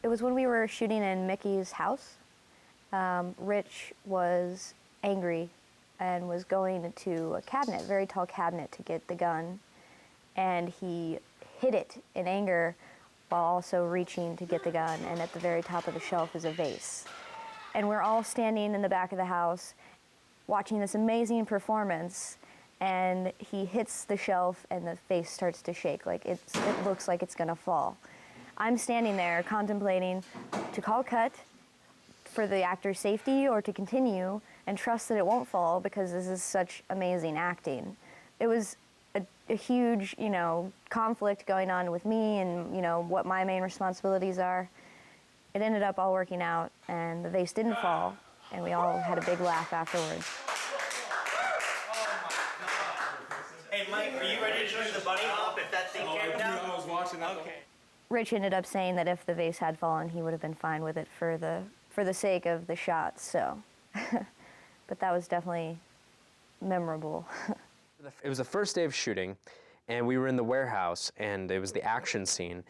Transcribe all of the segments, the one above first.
It was when we were shooting in Mickey's house. Rich was angry and was going to a cabinet, very tall cabinet, to get the gun, and he hit it in anger while also reaching to get the gun, and at the very top of the shelf is a vase. And we're all standing in the back of the house watching this amazing performance, and he hits the shelf and the vase starts to shake, like it looks like it's gonna fall. I'm standing there contemplating to call cut for the actor's safety or to continue and trust that it won't fall because this is such amazing acting. It was a huge, conflict going on with me and, what my main responsibilities are. It ended up all working out and the vase didn't fall and we all had a big laugh afterwards. Hey Mike, are you ready to join the bunny hop if that thing came down? I was watching that. Okay. Rich ended up saying that if the vase had fallen, he would have been fine with it for the sake of the shot, so. But that was definitely memorable. It was the first day of shooting, and we were in the warehouse, and it was the action scene,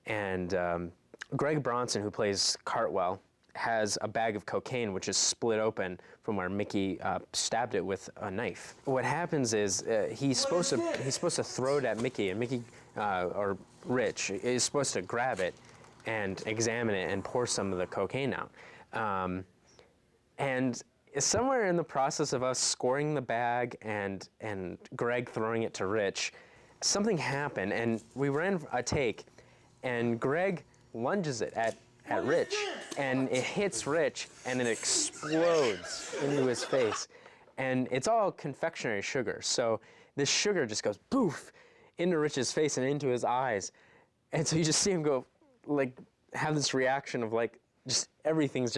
and Greg Bronson, who plays Cartwell, has a bag of cocaine which is split open from where Mickey stabbed it with a knife. What happens is he's supposed to throw it at Mickey, and Mickey or Rich is supposed to grab it and examine it and pour some of the cocaine out. And somewhere in the process of us scoring the bag and Greg throwing it to Rich, something happened, and we ran a take, and Greg lunges it at Rich, and it hits Rich, and it explodes into his face. And it's all confectionery sugar, so this sugar just goes poof into Rich's face and into his eyes. And so you just see him go, like, have this reaction of like, just everything's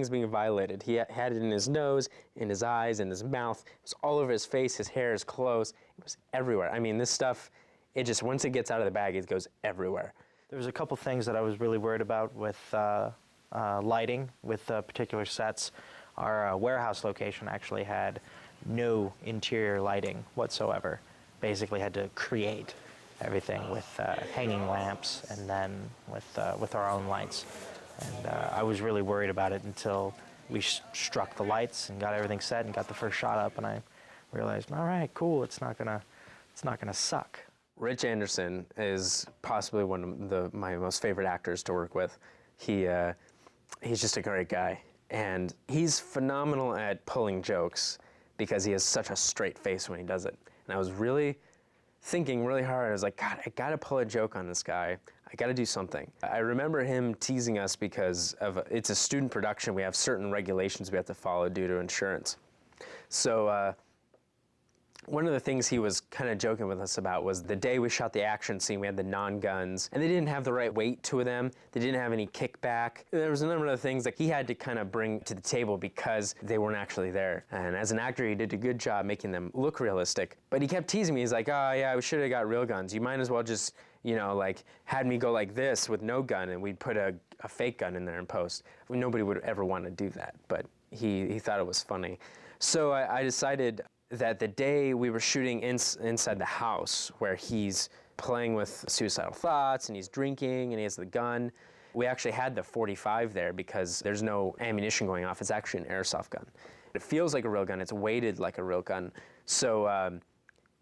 being violated. He had it in his nose, in his eyes, in his mouth. It was all over his face, his hair, his clothes. It was everywhere. I mean, this stuff, it just, once it gets out of the bag, it goes everywhere. There was a couple things that I was really worried about with lighting, with particular sets. Our warehouse location actually had no interior lighting whatsoever. Basically had to create everything with hanging lamps and then with our own lights. And I was really worried about it until we struck the lights and got everything set and got the first shot up, and I realized, all right, cool, it's not gonna suck. Rich Anderson is possibly one of my most favorite actors to work with. He's just a great guy, and he's phenomenal at pulling jokes because he has such a straight face when he does it. And I was really thinking really hard. I was like, God, I gotta pull a joke on this guy. I gotta do something. I remember him teasing us because it's a student production. We have certain regulations we have to follow due to insurance. So one of the things he was kind of joking with us about was the day we shot the action scene, we had the non-guns, and they didn't have the right weight to them. They didn't have any kickback. There was a number of things that he had to kind of bring to the table because they weren't actually there. And as an actor, he did a good job making them look realistic. But he kept teasing me. He's like, oh yeah, we should have got real guns. You might as well just, like had me go like this with no gun, and we'd put a fake gun in there in post. Nobody would ever want to do that, but he thought it was funny. So I decided that the day we were shooting inside the house where he's playing with suicidal thoughts and he's drinking and he has the gun, we actually had the .45 there because there's no ammunition going off. It's actually an airsoft gun. It feels like a real gun. It's weighted like a real gun. So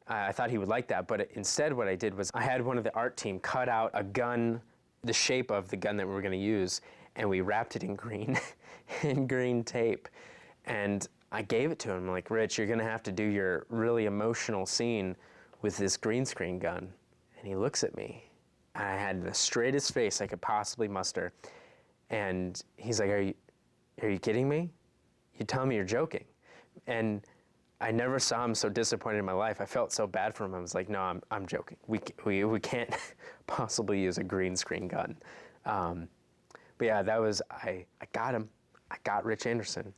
I thought he would like that, but instead what I did was I had one of the art team cut out a gun, the shape of the gun that we were going to use, and we wrapped it in green tape. And I gave it to him. I'm like, Rich, you're gonna have to do your really emotional scene with this green screen gun. And he looks at me. I had the straightest face I could possibly muster. And he's like, are you kidding me? You tell me you're joking. And I never saw him so disappointed in my life. I felt so bad for him. I was like, no, I'm joking. We can't possibly use a green screen gun. But yeah, that was, I got him. I got Rich Anderson.